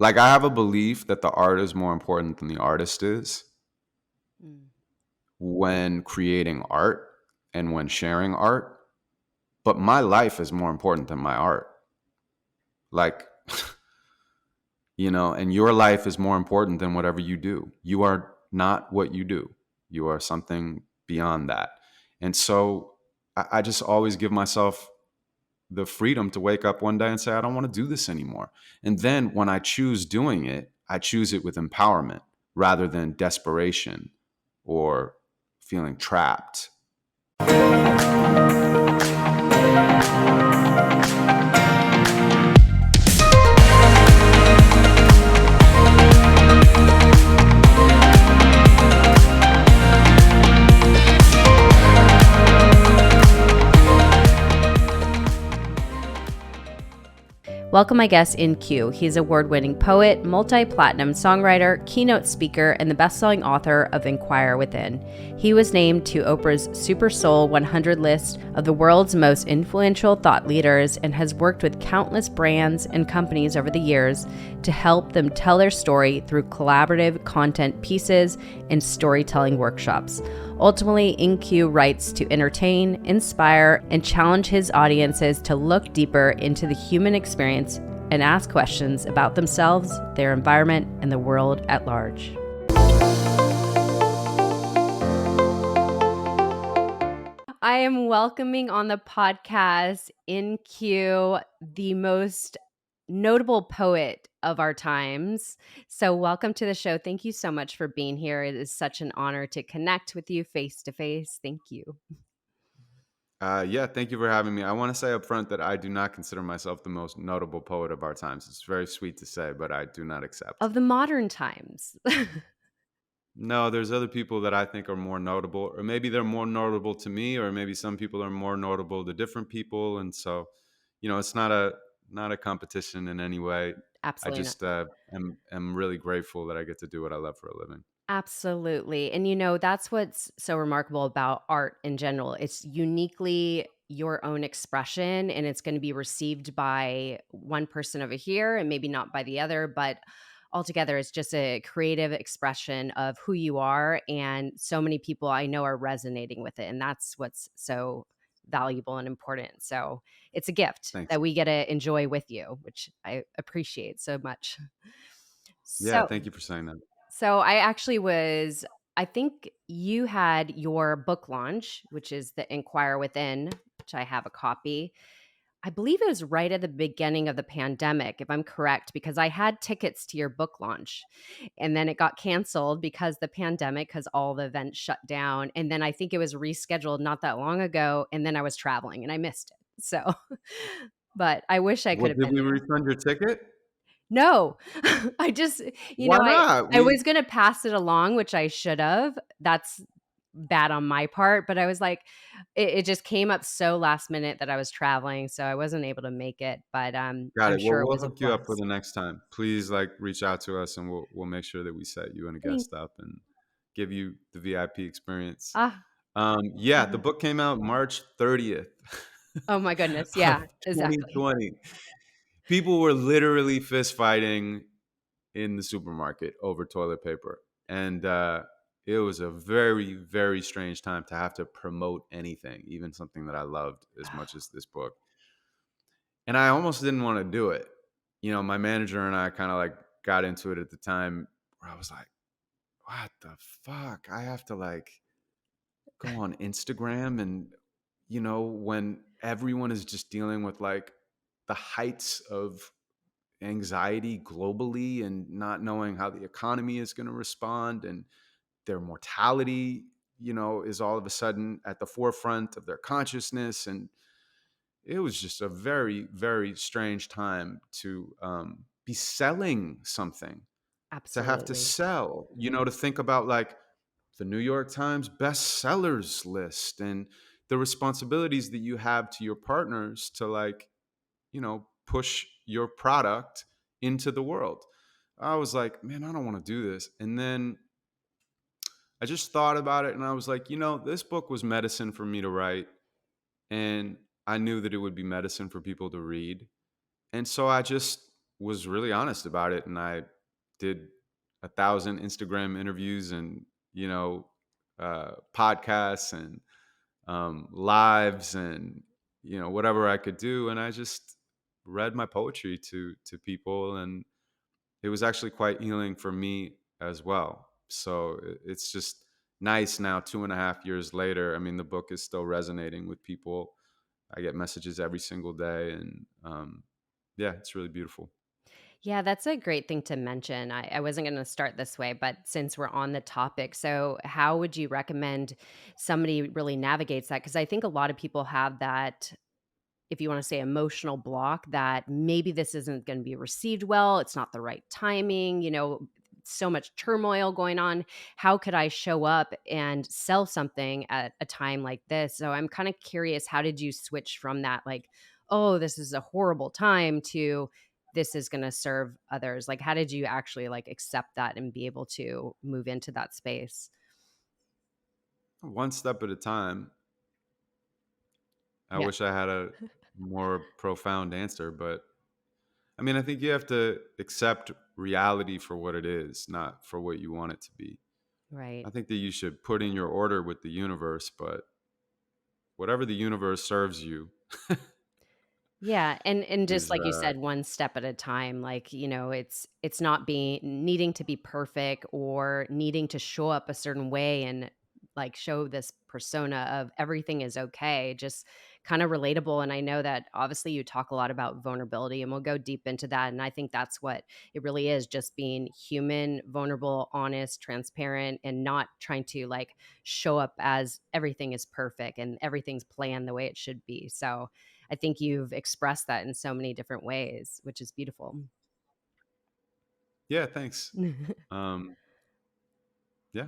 Like, I have a belief that the art is more important than the artist is Mm. when creating art and when sharing art. But my life is more important than my art. Like, and your life is more important than whatever you do. You are not what you do, you are something beyond that. And so I just always give myself the freedom to wake up one day and say, I don't want to do this anymore. And then when I choose doing it, I choose it with empowerment rather than desperation or feeling trapped. Welcome my guest, InQ. He's award-winning poet, multi-platinum songwriter, keynote speaker, and the best-selling author of Inquire Within. He was named to Oprah's SuperSoul 100 list of the world's most influential thought leaders and has worked with countless brands and companies over the years to help them tell their story through collaborative content pieces and storytelling workshops. Ultimately, InQ writes to entertain, inspire, and challenge his audiences to look deeper into the human experience and ask questions about themselves, their environment, and the world at large. I am welcoming on the podcast InQ, the most notable poet of our times. So welcome to the show. Thank you so much for being here. It is such an honor to connect with you face to face. Thank you. Yeah, thank you for having me. I want to say up front that I do not consider myself the most notable poet of our times. It's very sweet to say, but I do not accept. Of the modern times. No, there's other people that I think are more notable, or maybe they're more notable to me, or maybe some people are more notable to different people. And so, it's not a competition in any way. I Absolutely not. just am really grateful that I get to do what I love for a living. Absolutely. And that's what's so remarkable about art in general. It's uniquely your own expression and it's going to be received by one person over here and maybe not by the other, but altogether it's just a creative expression of who you are and so many people I know are resonating with it and that's what's so valuable and important. So, it's a gift Thanks. that we get to enjoy with you, which I appreciate so much. Yeah, So, thank you for saying that. so I think you had your book launch, which is the Inquire Within, which I have a copy. I believe it was right at the beginning of the pandemic, if I'm correct, because I had tickets to your book launch and then it got canceled because the pandemic, because all the events shut down. And then I think it was rescheduled not that long ago. And then I was traveling and I missed it. So, but I wish I could What, have did been we there. refund your ticket? No, I just, Why not? I was gonna pass it along, which I should have. That's bad on my part, but I was like, it just came up so last minute that I was traveling, so I wasn't able to make it, but, Got I'm it. Well, sure it we'll was a hook you up for plus. the next time. Please, reach out to us, and we'll make sure that we set you and a Thank guest up and give you the VIP experience. ah, Yeah, the mhm. book came out March 30th Oh my goodness, of yeah, exactly. 2020. People were literally fist fighting in the supermarket over toilet paper, and it was a very, very strange time to have to promote anything, even something that I loved as much as this book. And I almost didn't want to do it. My manager and I kind of got into it at the time where I was like, what the fuck? I have to go on Instagram and when everyone is just dealing with the heights of anxiety globally and not knowing how the economy is going to respond and their mortality, is all of a sudden at the forefront of their consciousness. And it was just a very, very strange time to be selling something, to have to Absolutely. sell, to think about the New York Times bestsellers list and the responsibilities that you have to your partners to push your product into the world. I was like, man, I don't want to do this. And then I just thought about it and I was like, this book was medicine for me to write. And I knew that it would be medicine for people to read. And so I just was really honest about it, and I did 1,000 Instagram interviews and podcasts and lives and whatever I could do, and I just read my poetry to people, and it was actually quite healing for me as well. So it's just nice now, 2.5 years later. I mean, the book is still resonating with people. I get messages every single day, and yeah, it's really beautiful. Yeah, that's a great thing to mention. I wasn't going to start this way, but since we're on the topic, so how would you recommend somebody really navigates that? Because I think a lot of people have that, if you want to say, emotional block, that maybe this isn't going to be received well. It's not the right timing, so much turmoil going on. How could I show up and sell something at a time like this? So I'm kind of curious, how did you switch from that, like, oh, this is a horrible time, to this is going to serve others? Like, how did you actually like accept that and be able to move into that space? One step at a time. I Yeah. wish I had a more profound answer, but I mean, I think you have to accept reality for what it is, not for what you want it to be. Right. I think that you should put in your order with the universe, but whatever the universe serves you Yeah, and just is like you said, one step at a time. Like, it's not being needing to be perfect or needing to show up a certain way and like show this persona of everything is okay. Just kind of relatable. And I know that obviously you talk a lot about vulnerability, and we'll go deep into that. And I think that's what it really is, just being human, vulnerable, honest, transparent, and not trying to like show up as everything is perfect and everything's planned the way it should be. So I think you've expressed that in so many different ways, which is beautiful. yeah, thanks. Um, yeah.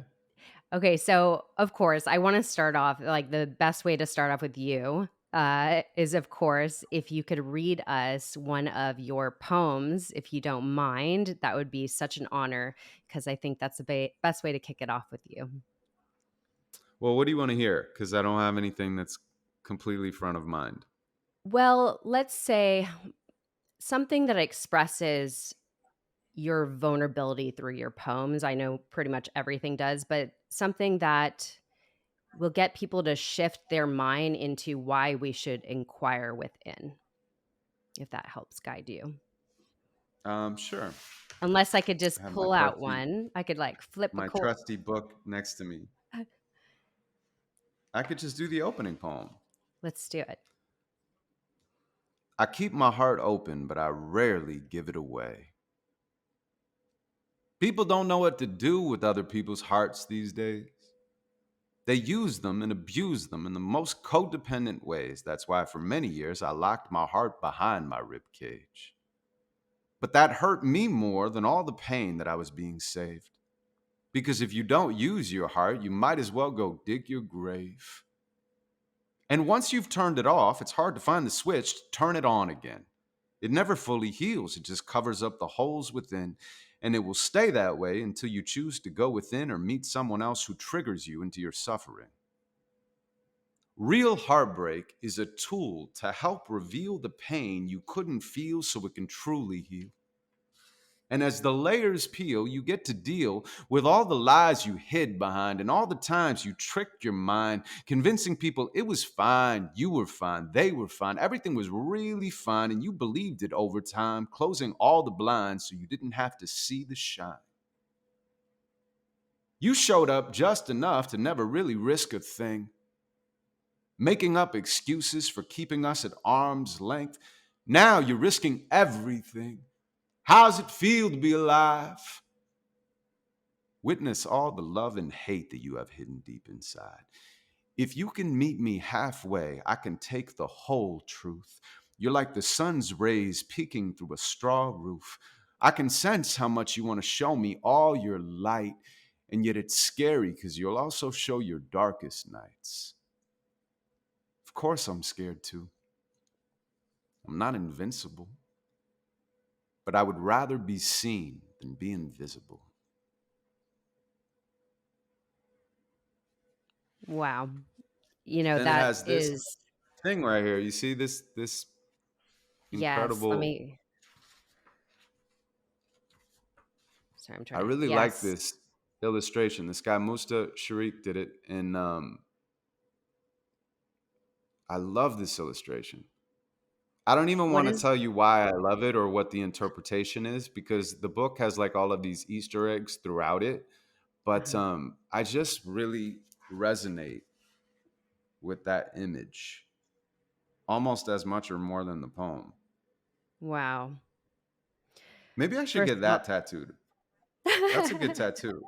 Okay, so of course, I want to start off like the best way to start off with you is, of course, if you could read us one of your poems, if you don't mind, that would be such an honor, because I think that's the best way to kick it off with you. Well, what do you want to hear? Because I don't have anything that's completely front of mind. Well, let's say something that expresses your vulnerability through your poems. I know pretty much everything does, but something that will get people to shift their mind into why we should inquire within, if that helps guide you. Sure. Unless I could I just have my pull out trusty one, I could like flip a my coin. trusty book next to me. I could just do the opening poem. Let's do it. I keep my heart open, but I rarely give it away. People don't know what to do with other people's hearts these days. They use them and abuse them in the most codependent ways. That's why for many years I locked my heart behind my rib cage. But that hurt me more than all the pain that I was being saved. Because if you don't use your heart, you might as well go dig your grave. And once you've turned it off, it's hard to find the switch to turn it on again. It never fully heals, it just covers up the holes within. And it will stay that way until you choose to go within or meet someone else who triggers you into your suffering. Real heartbreak is a tool to help reveal the pain you couldn't feel so it can truly heal. And as the layers peel, you get to deal with all the lies you hid behind and all the times you tricked your mind, convincing people it was fine, you were fine, they were fine, everything was really fine, and you believed it over time, closing all the blinds so you didn't have to see the shine. You showed up just enough to never really risk a thing, making up excuses for keeping us at arm's length. Now you're risking everything. How's it feel to be alive? Witness all the love and hate that you have hidden deep inside. If you can meet me halfway, I can take the whole truth. You're like the sun's rays peeking through a straw roof. I can sense how much you want to show me all your light, and yet it's scary because you'll also show your darkest nights. Of course, I'm scared too. I'm not invincible, but I would rather be seen than be invisible. Wow. Then it That has this is, thing right here. You see this yes. Let incredible me, Sorry, I'm I trying to. really like Yes. this illustration. This guy Musta Sharik did it, and I love this illustration. I don't even What want to is? tell you why I love it or what the interpretation is, because the book has like all of these Easter eggs throughout it. But Uh-huh. I just really resonate with that image almost as much or more than the poem. Wow. Maybe I should First get of all, that tattooed. That's a good tattoo.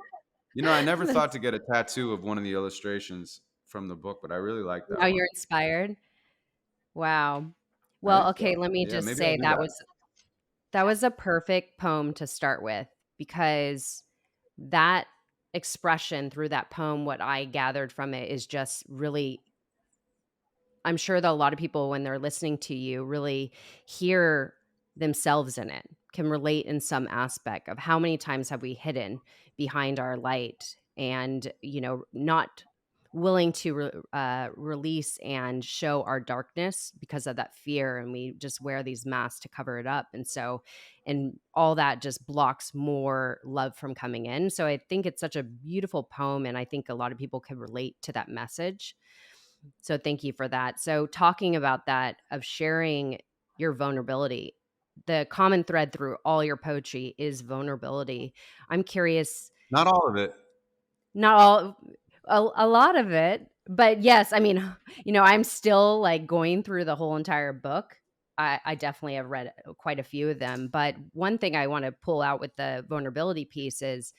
You know, I never thought that's, to get a tattoo of one of the illustrations from the book, but I really like now that one. you're inspired. Wow. I Well, think okay, so. let me Yeah, just maybe I'll say do that that. was a perfect poem to start with, because that expression through that poem, what I gathered from it is just really, I'm sure that a lot of people, when they're listening to you, really hear themselves in it, can relate in some aspect of how many times have we hidden behind our light and, not willing to release and show our darkness because of that fear. And we just wear these masks to cover it up. And all that just blocks more love from coming in. So I think it's such a beautiful poem. And I think a lot of people can relate to that message. So thank you for that. So talking about that, of sharing your vulnerability, the common thread through all your poetry is vulnerability. I'm curious, Not all of it. not all, a lot of it, but yes, I mean, I'm still like going through the whole entire book. I definitely have read quite a few of them, but one thing I want to pull out with the vulnerability piece is,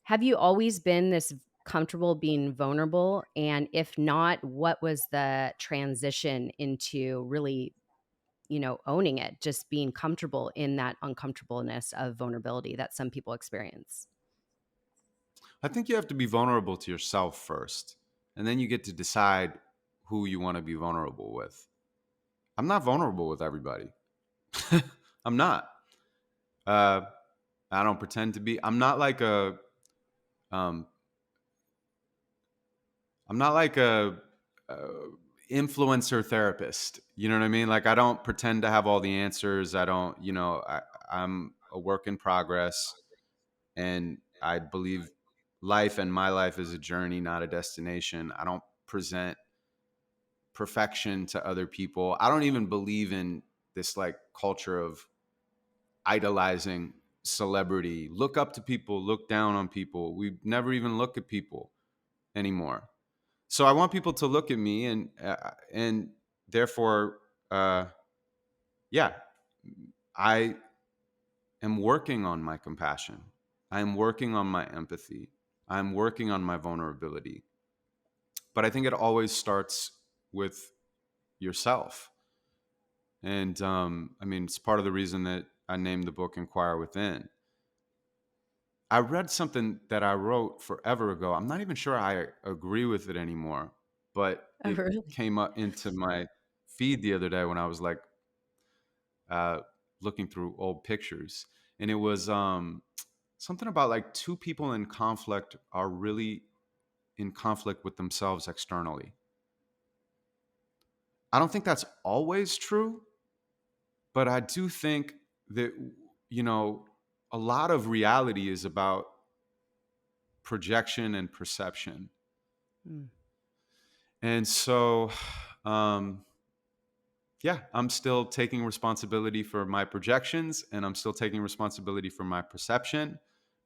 have you always been this comfortable being vulnerable? And if not, what was the transition into really, owning it, just being comfortable in that uncomfortableness of vulnerability that some people experience? I think you have to be vulnerable to yourself first, and then you get to decide who you want to be vulnerable with. I'm not vulnerable with everybody. I'm not. Uh, I don't pretend to be. Um, I'm not like a influencer therapist. You know what I mean? Like I don't pretend to have all the answers. I don't. I'm a work in progress, and I believe life and my life is a journey, not a destination. I don't present perfection to other people. I don't even believe in this like culture of idolizing celebrity. Look up to people, look down on people. We never even look at people anymore. So I want people to look at me, and therefore, uh, yeah, I am working on my compassion. I am working on my empathy. I'm working on my vulnerability. But I think it always starts with yourself. And I mean, it's part of the reason that I named the book Inquire Within. I read something that I wrote forever ago. I'm not even sure I agree with it anymore, but Oh, it really? came up into my feed the other day when I was like uh, looking through old pictures. And it was something about like two people in conflict are really in conflict with themselves externally. I don't think that's always true, but I do think that, you know, a lot of reality is about projection and perception. Mm. And so, um, yeah, I'm still taking responsibility for my projections and I'm still taking responsibility for my perception.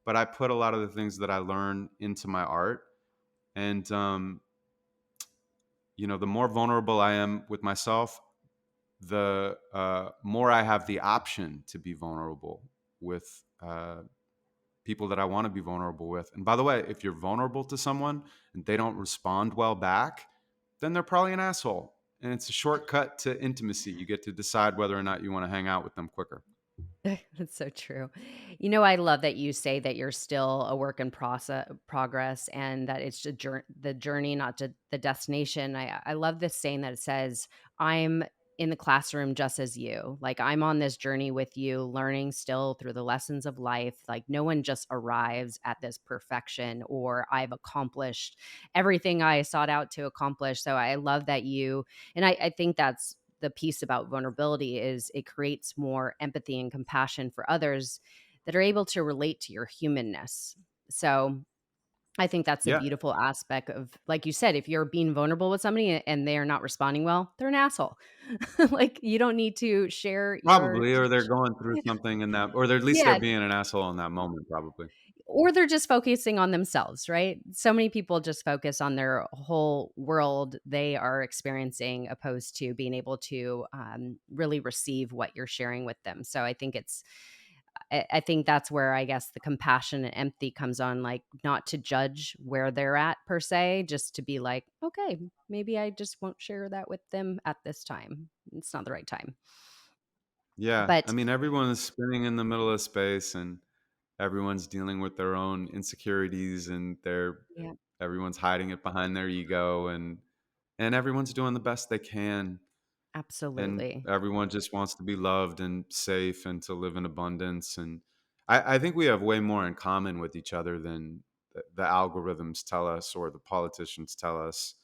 But I put a lot of the things that I learn into my art. And, the more vulnerable I am with myself, the more I have the option to be vulnerable with people that I want to be vulnerable with. And by the way, if you're vulnerable to someone and they don't respond well back, then they're probably an asshole. And it's a shortcut to intimacy. You get to decide whether or not you want to hang out with them quicker. That's so true. I love that you say that you're still a work in progress, and that it's the journey, not the destination. I love this saying that it says, "I'm in the classroom just as you. Like I'm on this journey with you, learning still through the lessons of life. Like no one just arrives at this perfection, or I've accomplished everything I sought out to accomplish." So I love that I think that's the piece about vulnerability, is it creates more empathy and compassion for others, that are able to relate to your humanness. So I think that's a Yeah, beautiful aspect of, like you said, if you're being vulnerable with somebody and they are not responding well, they're an asshole. Like, you don't need to share your probably, or they're going through something in that, or they're at least they're yeah, being an asshole in that moment, probably. or they're just focusing on themselves, right? So many people just focus on their whole world they are experiencing, opposed to being able to really receive what you're sharing with them. So I think I think that's where I guess the compassion and empathy comes on, like not to judge where they're at per se, just to be like, okay, maybe I just won't share that with them at this time. It's not the right time. Yeah, I But mean, everyone is spinning in the middle of space, and everyone's dealing with their own insecurities, and yeah, everyone's hiding it behind their ego, and everyone's doing the best they can, and absolutely. everyone just wants to be loved and safe and to live in abundance. And I think we have way more in common with each other than the algorithms tell us or the politicians tell us.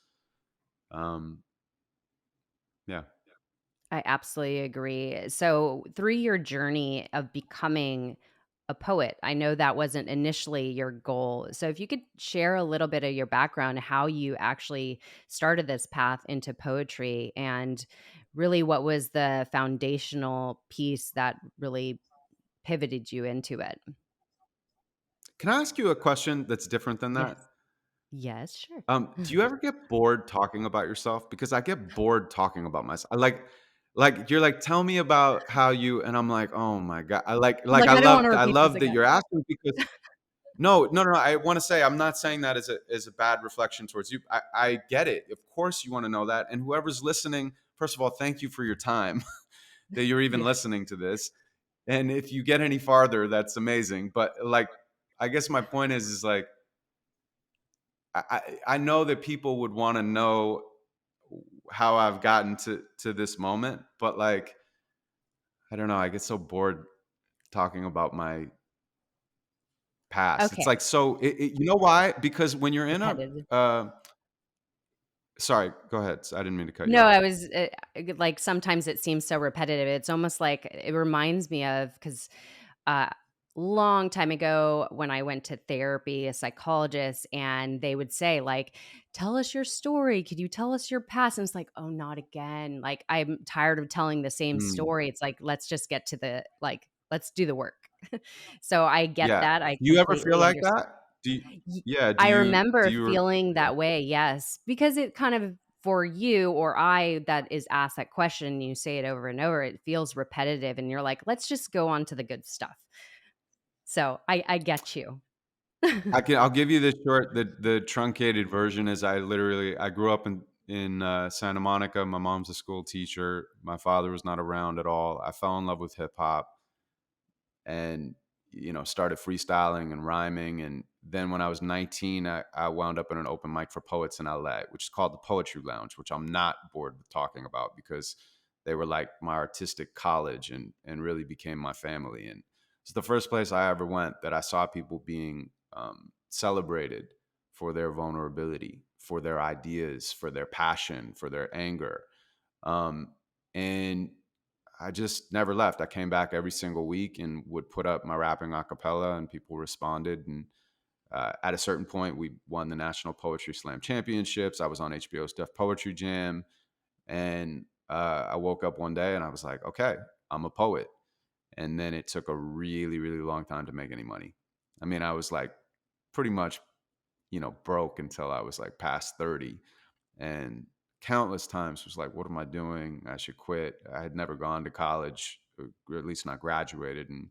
Um, yeah. I absolutely agree. So, through your journey of becoming a poet, I know that wasn't initially your goal. So, if you could share a little bit of your background, how you actually started this path into poetry, and really what was the foundational piece that really pivoted you into it? Can I ask you a question that's different than that? Yes. Yes, sure. Do you ever get bored talking about yourself? Because I get bored talking about myself. Like you're like, tell me about how you, and I'm like, oh my god, Like, I don't want to I repeat this love that again. you're asking because no. I want to say I'm not saying that as a bad reflection towards you. I get it. Of course, you want to know that, and whoever's listening, first of all, thank you for your time that you're even Yeah. listening to this. And if you get any farther, that's amazing. But like, I guess my point is like I know that people would want to know how I've gotten to this moment, but like I don't know, I get so bored talking about my past. It's Okay. like so you know why? Because when you're in a Repetitive. sorry, go ahead. I didn't mean to cut you No, off. I was, like, sometimes it seems so repetitive. It's almost like it reminds me of, 'cause, uh, long time ago when I went to therapy, a psychologist, and they would say, like, "Tell us your story. Could you tell us your past?" And it's like, "Oh, not again." Like, I'm tired of telling the same Mm, story. It's like, let's just get to the like, let's do the work. So I get yeah. that. I Do you ever feel completely like understand. that? Do you, Y yeah, I remember do you feeling yeah. that way, yes, because it kind of, for you or I that is asked that question, you say it over and over, it feels repetitive and you're like, "Let's just go on to the good stuff." So, I get you. I'll give you the short the truncated version is I grew up in Santa Monica. My mom's a school teacher. My father was not around at all. I fell in love with hip hop and started freestyling and rhyming. And then when I was 19, I wound up in an open mic for poets in LA, which is called the Poetry Lounge, which I'm not bored with talking about because they were like my artistic college and really became my family. And it's the first place I ever went that I saw people being celebrated for their vulnerability, for their ideas, for their passion, for their anger. And I just never left. I came back every single week and would put up my rapping a cappella, and people responded. And at a certain point, we won the National Poetry Slam Championships. I was on HBO's Def Poetry Jam. And I woke up one day and I was like, okay, I'm a poet. And then it took a really, really long time to make any money. I mean, I was like pretty much, broke until I was like past 30 and countless times was like, what am I doing? I should quit. I had never gone to college, or at least not graduated, and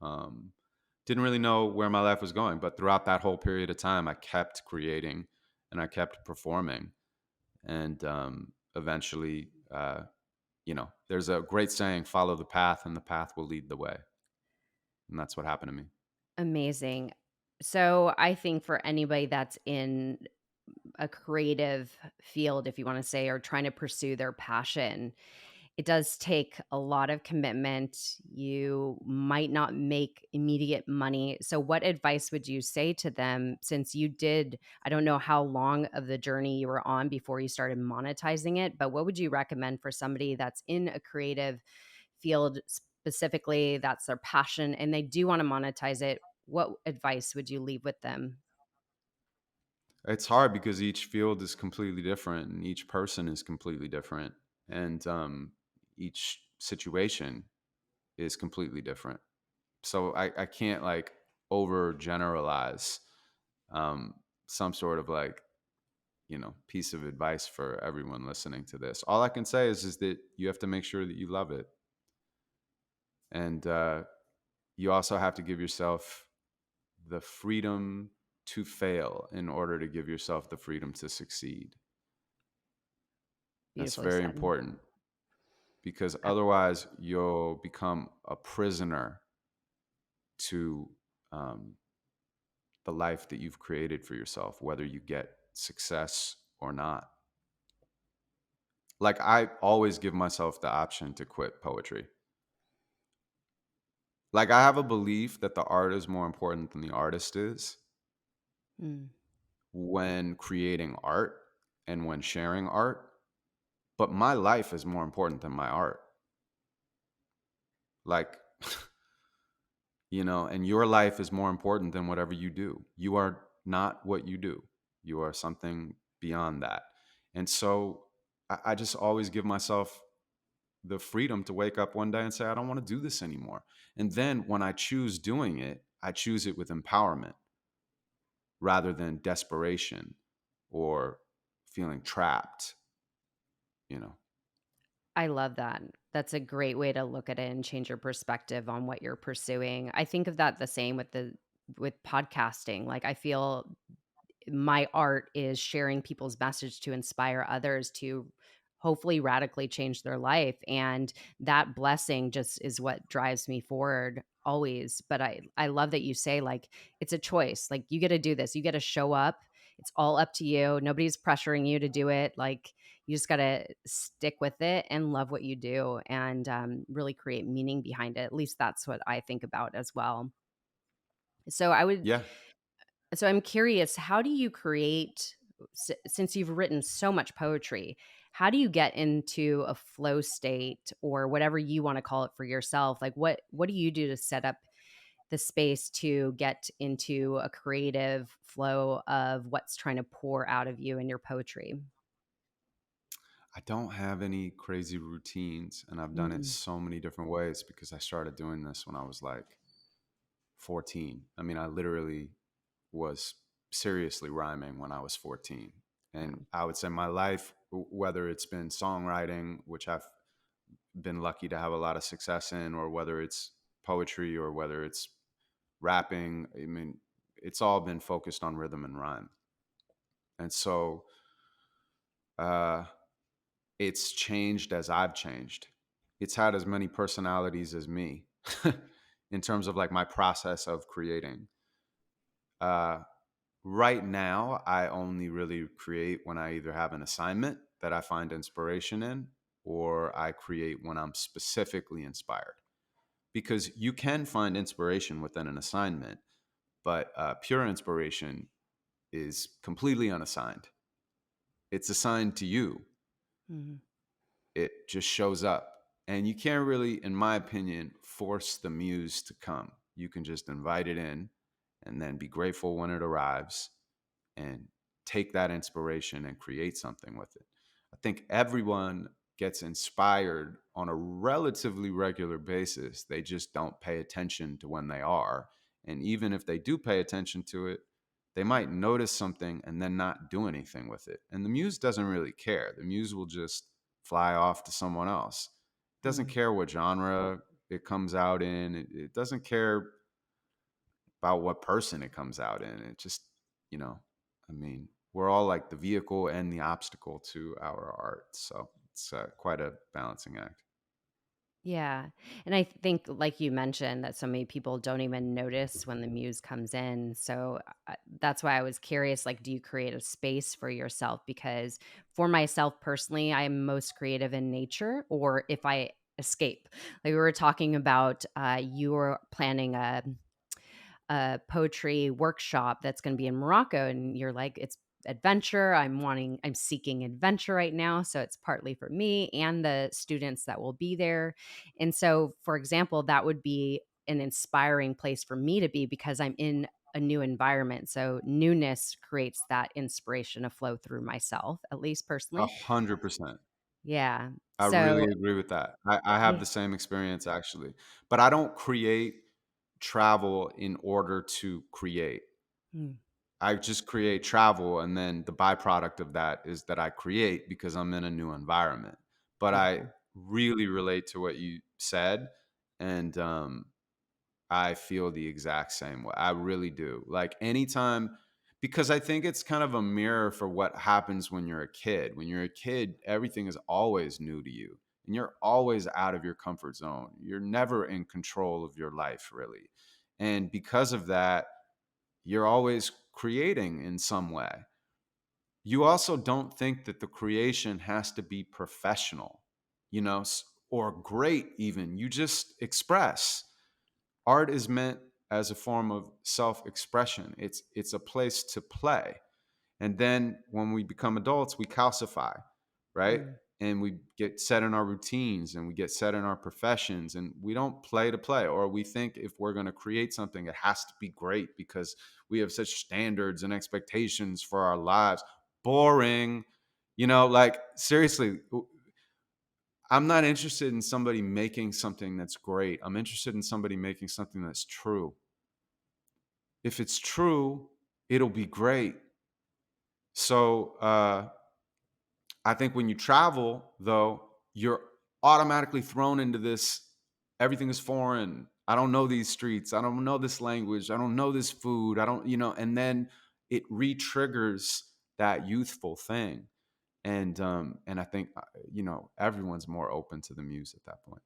um, didn't really know where my life was going. But throughout that whole period of time, I kept creating and I kept performing. And eventually, there's a great saying, follow the path and the path will lead the way. And that's what happened to me. Amazing. So, I think for anybody that's in a creative field, if you wanna say, or trying to pursue their passion, it does take a lot of commitment. You might not make immediate money. So, what advice would you say to them, since you did, I don't know how long of the journey you were on before you started monetizing it, but what would you recommend for somebody that's in a creative field, specifically that's their passion and they do want to monetize it, what advice would you leave with them? It's hard because each field is completely different and each person is completely different. And each situation is completely different. So I can't like overgeneralize um, some sort of like, piece of advice for everyone listening to this. All I can say is that you have to make sure that you love it. And you also have to give yourself the freedom to fail in order to give yourself the freedom to succeed. That's Beautifully very said. important because I otherwise you'll become a prisoner to um, the life that you've created for yourself, whether you get success or not. Like, I always give myself the option to quit poetry. Like, I have a belief that the art is more important than the artist is mm, when creating art and when sharing art, but my life is more important than my art. Like, and your life is more important than whatever you do. You are not what you do, you are something beyond that. And so I just always give myself the freedom to wake up one day and say, I don't want to do this anymore. And then when I choose doing it, I choose it with empowerment rather than desperation or feeling trapped, you know? I love that. That's a great way to look at it and change your perspective on what you're pursuing. I think of that the same with podcasting. Like I feel my art is sharing people's message to inspire others to hopefully radically change their life, and that blessing just is what drives me forward always. But I love that you say, like, it's a choice. Like, you get to do this, you get to show up, it's all up to you, nobody's pressuring you to do it. Like, you just got to stick with it and love what you do, and really create meaning behind it. At least that's what I think about as well. So I would Yeah. so I'm curious, how do you create since you've written so much poetry, how do you get into a flow state or whatever you want to call it for yourself? Like what do you do to set up the space to get into a creative flow of what's trying to pour out of you in your poetry? I don't have any crazy routines, and I've done it Mm, so many different ways because I started doing this when I was like 14. I mean, I literally was seriously rhyming when I was 14. And wow. I would say my life, whether it's been songwriting, which I've been lucky to have a lot of success in, or whether it's poetry or whether it's rapping, I mean, it's all been focused on rhythm and rhyme. And so uh, it's changed as I've changed. It's had as many personalities as me in terms of like my process of creating. Uh, right now, I only really create when I either have an assignment that I find inspiration in, or I create when I'm specifically inspired. Because you can find inspiration within an assignment, but pure inspiration is completely unassigned. It's assigned to you. Mhm. It just shows up. And you can't really, in my opinion, force the muse to come. You can just invite it in and then be grateful when it arrives and take that inspiration and create something with it. I think everyone gets inspired on a relatively regular basis. They just don't pay attention to when they are. And even if they do pay attention to it, they might notice something and then not do anything with it. And the muse doesn't really care. The muse will just fly off to someone else. It doesn't Mm. care what genre it comes out in. It doesn't care about what person it comes out in. It just, you know, I mean, we're all like the vehicle and the obstacle to our art. So it's quite a balancing act. Yeah. And I think, like you mentioned, that so many people don't even notice when the muse comes in. So that's why I was curious, like, do you create a space for yourself? Because for myself personally, I am most creative in nature or if I escape. Like we were talking about, you were planning a poetry workshop that's going to be in Morocco, and you're like, it's adventure. I'm seeking adventure right now. So it's partly for me and the students that will be there. And so, for example, that would be an inspiring place for me to be because I'm in a new environment. So newness creates that inspiration to flow through myself, at least personally. 100%. Yeah. I really So, agree with that. I have yeah. the same experience actually, but I don't create travel in order to create. Mm, I just create travel, and then the byproduct of that is that I create because I'm in a new environment. But I beautiful. really relate to what you said, and I feel the exact same way. I really do. Like anytime, because I think it's kind of a mirror for what happens when you're a kid. When you're a kid, everything is always new to you, and you're always out of your comfort zone. You're never in control of your life, really. And because of that, you're always creating in some way. You also don't think that the creation has to be professional, or great, even. You just express. Art is meant as a form of self-expression. It's a place to play. And then when we become adults, we calcify, right? Mm. And we get set in our routines and we get set in our professions, and we don't play to play. Or we think if we're going to create something, it has to be great because we have such standards and expectations for our lives. Boring. Like seriously, I'm not interested in somebody making something that's great. I'm interested in somebody making something that's true. If it's true, it'll be great. So I think when you travel, though, you're automatically thrown into this everything is foreign. I don't know these streets. I don't know this language. I don't know this food. I don't, and then it re-triggers that youthful thing. And I think everyone's more open to the muse at that point.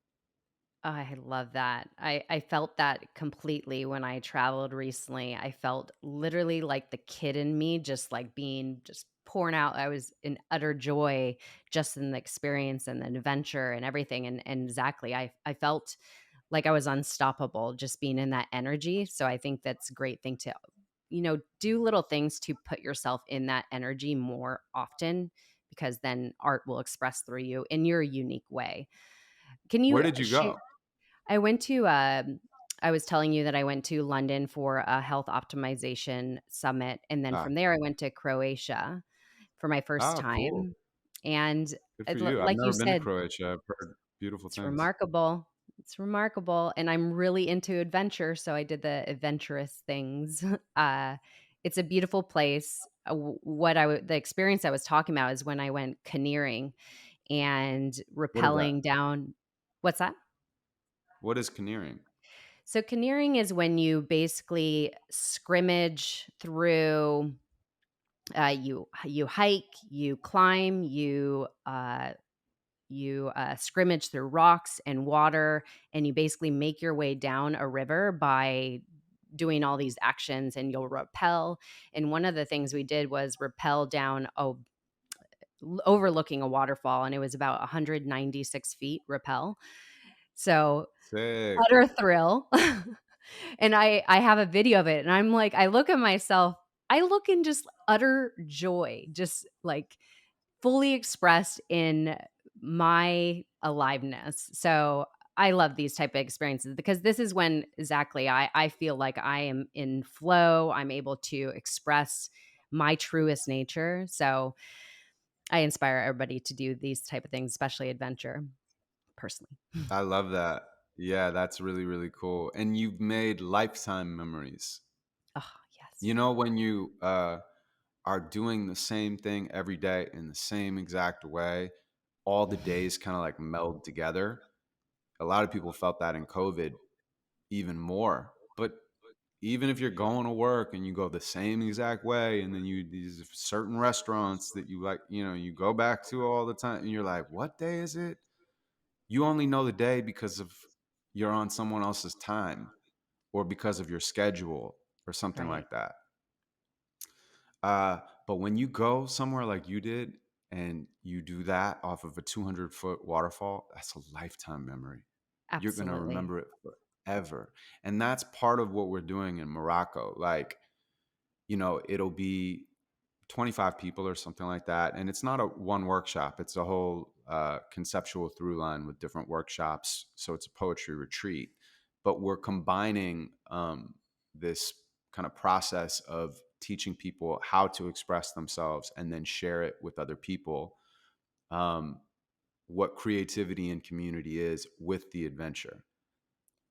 I love that. I felt that completely when I traveled recently. I felt literally like the kid in me just like being just pouring out. I was in utter joy just in the experience and the adventure and everything. And exactly, I felt like I was unstoppable just being in that energy. So I think that's a great thing to, do little things to put yourself in that energy more often because then art will express through you in your unique way. Can Where you did you share? go? I went to, I was telling you that I went to London for a health optimization summit, and then Ah, from there I went to Croatia for my first oh, cool. time, and Good for you. I've like you never been to said, Croatia. I've heard beautiful it's things. remarkable. It's remarkable, and I'm really into adventure, so I did the adventurous things. Uh, it's a beautiful place. The experience I was talking about is when I went canoeing and What is that? rappelling down. What's that? What is canoeing? So canoeing is when you basically scrimmage through. You hike, you climb, you scrimmage through rocks and water, and you basically make your way down a river by doing all these actions, and you'll rappel. And one of the things we did was rappel down overlooking a waterfall, and it was about 196 feet rappel. So Sick. utter thrill. And I have a video of it, and I'm like, I look at myself, I look in just utter joy, just like fully expressed in my aliveness. So I love these type of experiences because this is when exactly I feel like I am in flow. I'm able to express my truest nature. So I inspire everybody to do these type of things, especially adventure, personally. I love that. Yeah, that's really, really cool. And you've made lifetime memories. Oh, yes. When you are doing the same thing every day in the same exact way, all the days kind of like meld together. A lot of people felt that in COVID even more. But even if you're going to work and you go the same exact way, and then these certain restaurants that you like, you go back to all the time, and you're like, what day is it? You only know the day because of you're on someone else's time or because of your schedule or something Right. like that. But when you go somewhere like you did and you do that off of a 200-foot waterfall, that's a lifetime memory. You're going to Absolutely. remember it forever. And that's part of what we're doing in Morocco. Like, it'll be 25 people or something like that. And it's not a one workshop, it's a whole conceptual through line with different workshops. So it's a poetry retreat, but we're combining this kind of process of teaching people how to express themselves and then share it with other people. Um, what creativity and community is with the adventure,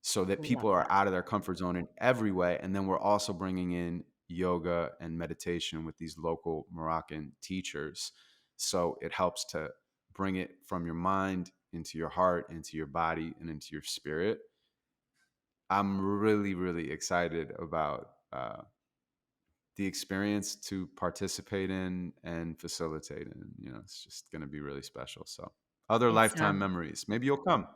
so that Love people are that. out of their comfort zone in every way. And then we're also bringing in yoga and meditation with these local Moroccan teachers. So it helps to bring it from your mind into your heart, into your body, and into your spirit. I'm really, really excited about the experience to participate in and facilitate in. You know, it's just going to be really special. So, other It lifetime sounds memories. Maybe you'll come.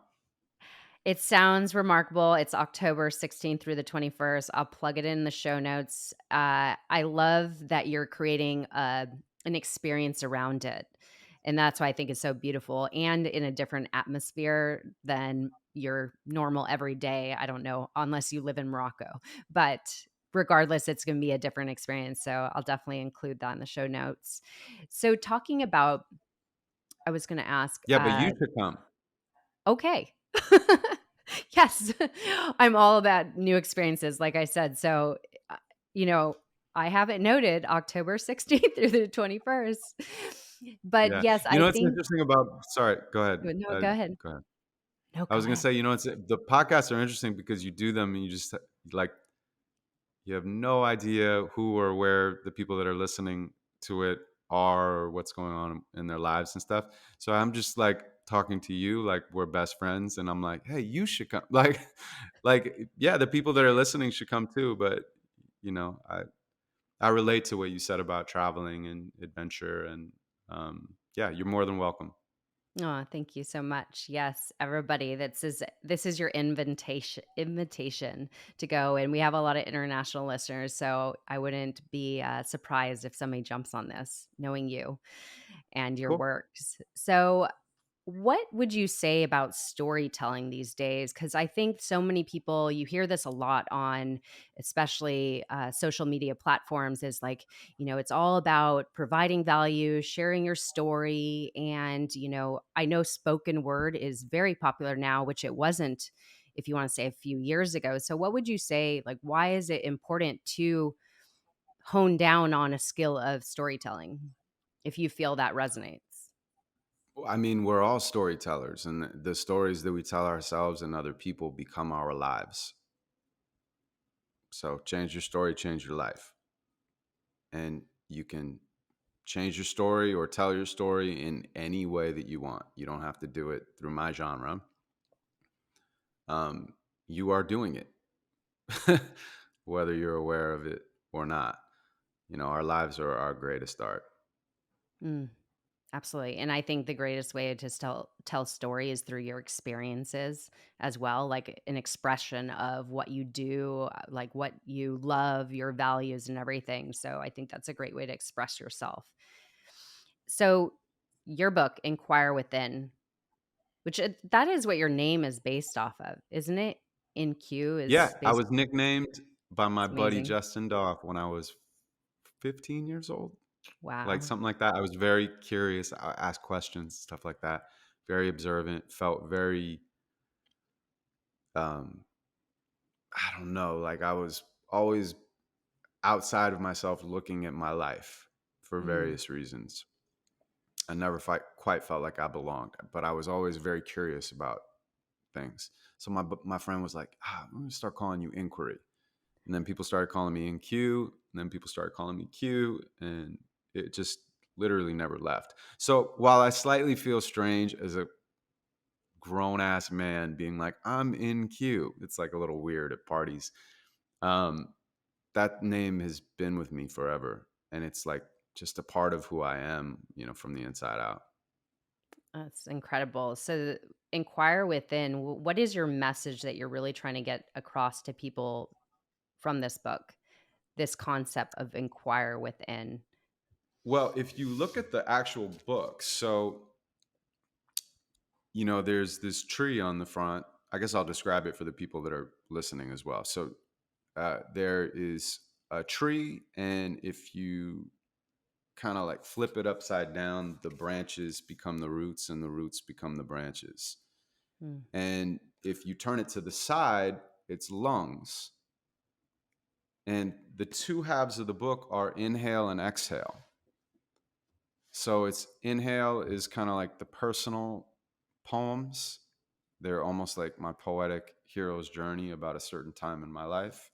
It sounds remarkable. It's October 16th through the 21st. I'll plug it in the show notes. I love that you're creating an experience around it. And that's why I think it's so beautiful and in a different atmosphere than your normal everyday. I don't know, unless you live in Morocco. But regardless, it's going to be a different experience. So I'll definitely include that in the show notes. So, talking about, I was going to ask, Yeah, but you should come. okay. Yes. I'm all about new experiences, like I said. So, uh, you know, I have it noted October 16th through the 21st. But Yeah. yes, You I know what's think interesting about, sorry, go ahead. no, go ahead. Go ahead. No, I go was gonna ahead. say, you know, it's the podcasts are interesting because you do them and you just like you have no idea who or where the people that are listening to it are or what's going on in their lives and stuff. So I'm just like talking to you like we're best friends, and I'm like, hey, you should come. Like yeah, the people that are listening should come too. But you know, I relate to what you said about traveling and adventure, and yeah, you're more than welcome. Oh, thank you so much. Yes, everybody, this is your invitation to go, and we have a lot of international listeners, so I wouldn't be surprised if somebody jumps on this, knowing you and your Cool. works. So, what would you say about storytelling these days? Because I think so many people, you hear this a lot on, especially social media platforms, is like, it's all about providing value, sharing your story. And, I know spoken word is very popular now, which it wasn't, if you want to say, a few years ago. So, what would you say? Like, why is it important to hone down on a skill of storytelling if you feel that resonates? Well, I mean, we're all storytellers, and the stories that we tell ourselves and other people become our lives. So change your story, change your life. And you can change your story or tell your story in any way that you want. You don't have to do it through my genre. Um, you are doing it, whether you're aware of it or not. You know, our lives are our greatest art. Mm. Absolutely. And I think the greatest way to tell story is through your experiences as well, like an expression of what you do, like what you love, your values and everything. So I think that's a great way to express yourself. So your book, Inquire Within, which that is what your name is based off of, isn't it? In Q Yeah, is I based. was nicknamed by my It's buddy amazing. Justin Doff when I was 15 years old, like Wow. something like that. I was very curious. I asked questions, stuff like that. Very observant. Felt very, um, I don't know, like I was always outside of myself looking at my life for Mm, various reasons. I never quite felt like I belonged, but I was always very curious about things. So my friend was like, I'm going to start calling you Inquiry. And then people started calling me NQ, and then people started calling me Q, and it just literally never left. So while I slightly feel strange as a grown ass man being like, I'm in Q, it's like a little weird at parties. Um, that name has been with me forever. And it's like just a part of who I am, you know, from the inside out. that's incredible. So Inquire Within, what is your message that you're really trying to get across to people from this book? This concept of inquire within. Well, if you look at the actual book, so, you know, there's this tree on the front. I guess I'll describe it for the people that are listening as well. So there is a tree, and if you kind of like flip it upside down, the branches become the roots and the roots become the branches. Mm. And if you turn it to the side, it's lungs. And the two halves of the book are inhale and exhale. So it's inhale is kind of like the personal poems. They're almost like my poetic hero's journey about a certain time in my life.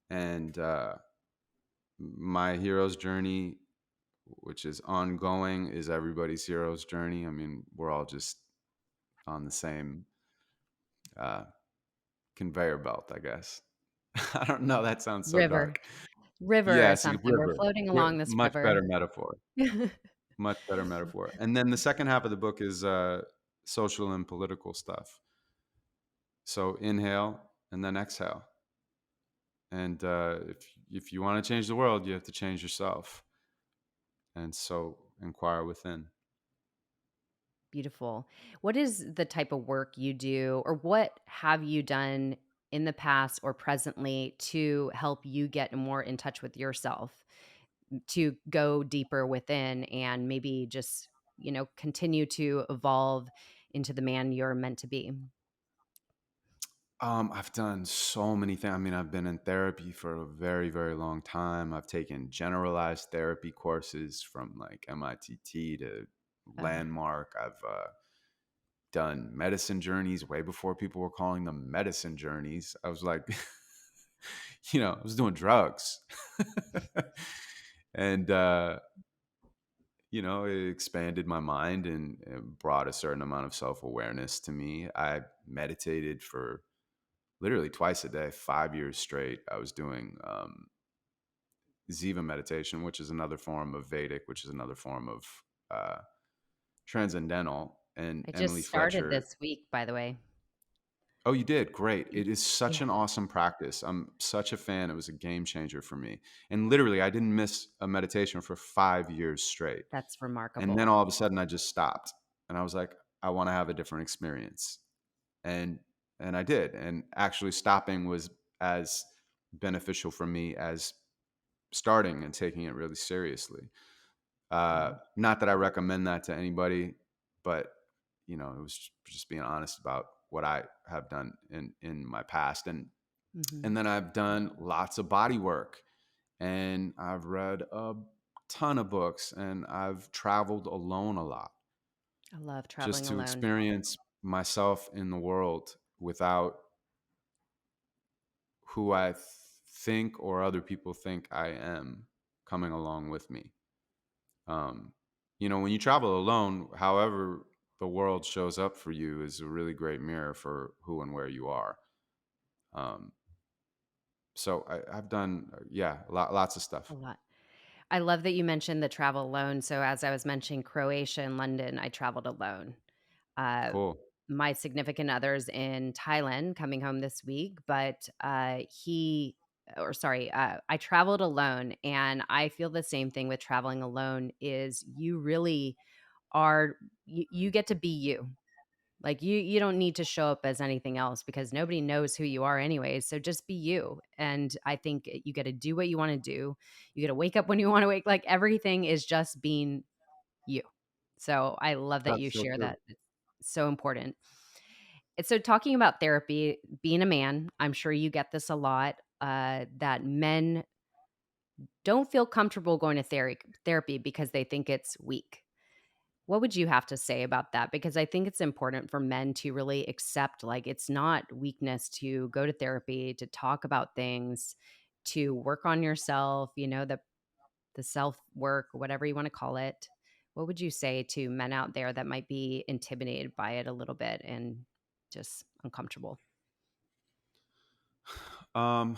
And my hero's journey, which is ongoing, is everybody's hero's journey. I mean, we're all just on the same uh, conveyor belt, I guess. I don't know. That sounds so River. dark. River or Yes, something. We're river. floating along this Much river. better metaphor. Much better metaphor. And then the second half of the book is social and political stuff. So inhale and then exhale. And if you want to change the world, you have to change yourself. And so inquire within. Beautiful. What is the type of work you do, or what have you done in the past or presently to help you get more in touch with yourself, to go deeper within and maybe just, continue to evolve into the man you're meant to be? I've done so many things. I mean, I've been in therapy for a very, very long time. I've taken generalized therapy courses from like MITT to Uh, Landmark. I've done medicine journeys way before people were calling them medicine journeys. I was like, I was doing drugs. And, it expanded my mind and brought a certain amount of self awareness to me. I meditated for literally twice a day, 5 years straight. I was doing Ziva meditation, which is another form of Vedic, which is another form of uh, transcendental. And I Emily just started Fletcher. this week, by the way. Oh, you did? Great. It is such Yeah, an awesome practice. I'm such a fan. It was a game changer for me. And literally, I didn't miss a meditation for 5 years straight. that's And then remarkable. all of a sudden, I just stopped. And I was like, I want to have a different experience. And I did. And actually, stopping was as beneficial for me as starting and taking it really seriously. Yeah. Not that I recommend that to anybody, but it was just being honest about what I have done in my past, and Mhm. and then I've done lots of body work, and I've read a ton of books, and I've traveled alone a lot I love just traveling to alone. experience myself in the world without who I think or other people think I am coming along with me. Um, when you travel alone, however the world shows up for you is a really great mirror for who and where you are. Um, so I've done, yeah, lots of A stuff. lot. I love that you mentioned the travel alone. So as I was mentioning Croatia and London, I traveled alone. Uh, Cool. my significant other's in Thailand coming home this week, but I traveled alone, and I feel the same thing with traveling alone is you really are you get to be you. Like you don't need to show up as anything else because nobody knows who you are anyways. So just be you. And I think you get to do what you want to do. You get to wake up when you want to wake. Like everything is just being you. So I love that you That's so share true. that. It's so important. And so talking about therapy, being a man, I'm sure you get this a lot. That men don't feel comfortable going to therapy because they think it's weak. What would you have to say about that? Because I think it's important for men to really accept, like, it's not weakness to go to therapy, to talk about things, to work on yourself, the self work, whatever you want to call it. What would you say to men out there that might be intimidated by it a little bit and just uncomfortable? Um,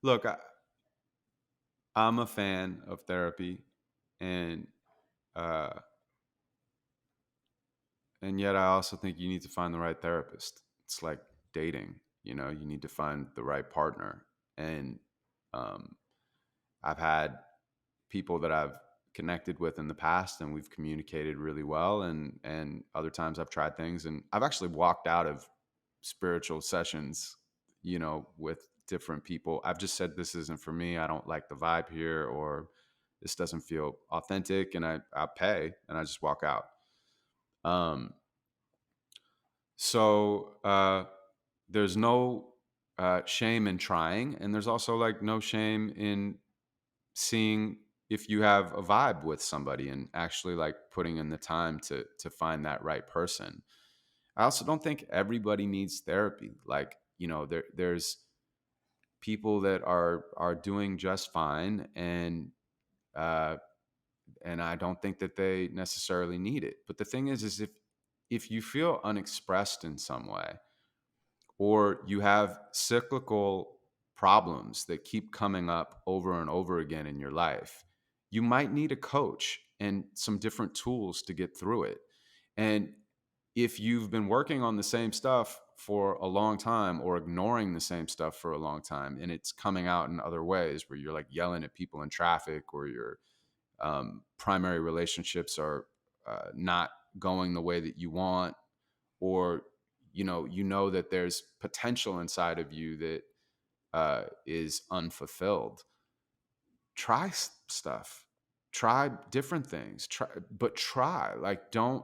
Look, I'm a fan of therapy, and uh, yet I also think you need to find the right therapist. It's like dating. You need to find the right partner, and um, I've had people that I've connected with in the past and we've communicated really well, and other times I've tried things and I've actually walked out of spiritual sessions with different people. I've just said this isn't for me. I don't like the vibe here, or this doesn't feel authentic, and I pay and I just walk out. Um, so there's no shame in trying, and there's also like no shame in seeing if you have a vibe with somebody and actually like putting in the time to find that right person. I also don't think everybody needs therapy. Like, there's people that are doing just fine, uh and I don't think that they necessarily need it. But the thing is if you feel unexpressed in some way, or you have cyclical problems that keep coming up over and over again in your life, you might need a coach and some different tools to get through it. And if you've been working on the same stuff for a long time, or ignoring the same stuff for a long time, and it's coming out in other ways where you're like yelling at people in traffic, or your primary relationships are not going the way that you want, or you know that there's potential inside of you that is unfulfilled. Try stuff, try different things, try, like, don't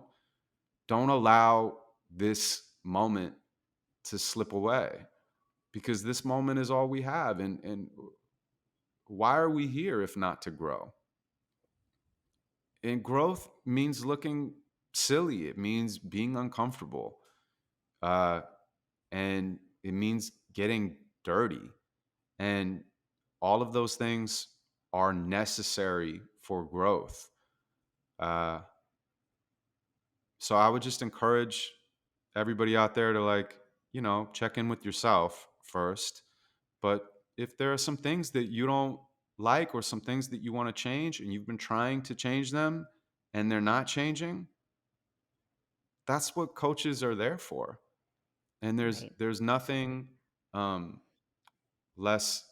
allow this moment to slip away, because this moment is all we have. And why are we here if not to grow? And growth means looking silly, it means being uncomfortable, uh, and it means getting dirty. And all of those things are necessary for growth. Uh, so I would just encourage everybody out there to, like, check in with yourself first. But if there are some things that you don't like, or some things that you want to change, and you've been trying to change them and they're not changing, that's what coaches are there for. And there's Right. there's nothing um, less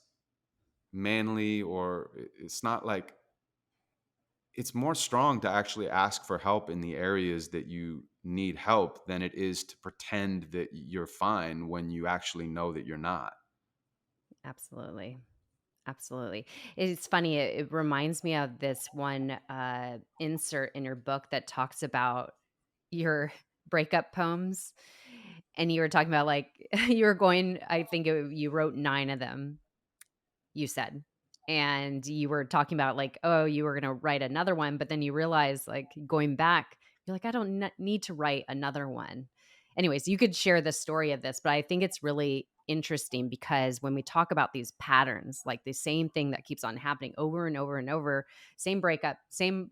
manly, or it's not like, it's more strong to actually ask for help in the areas that you need help than it is to pretend that you're fine when you actually know that you're not. Absolutely. Absolutely. It's funny. It reminds me of this one insert in your book that talks about your breakup poems. And you were talking about like, you were going, I think you wrote 9 of them, you said. And you were talking about like, oh, you were going to write another one, but then you realize like going back, you're like, I don't need to write another one. Anyways, you could share the story of this, but I think it's really interesting because when we talk about these patterns, like the same thing that keeps on happening over and over and over, same breakup, same,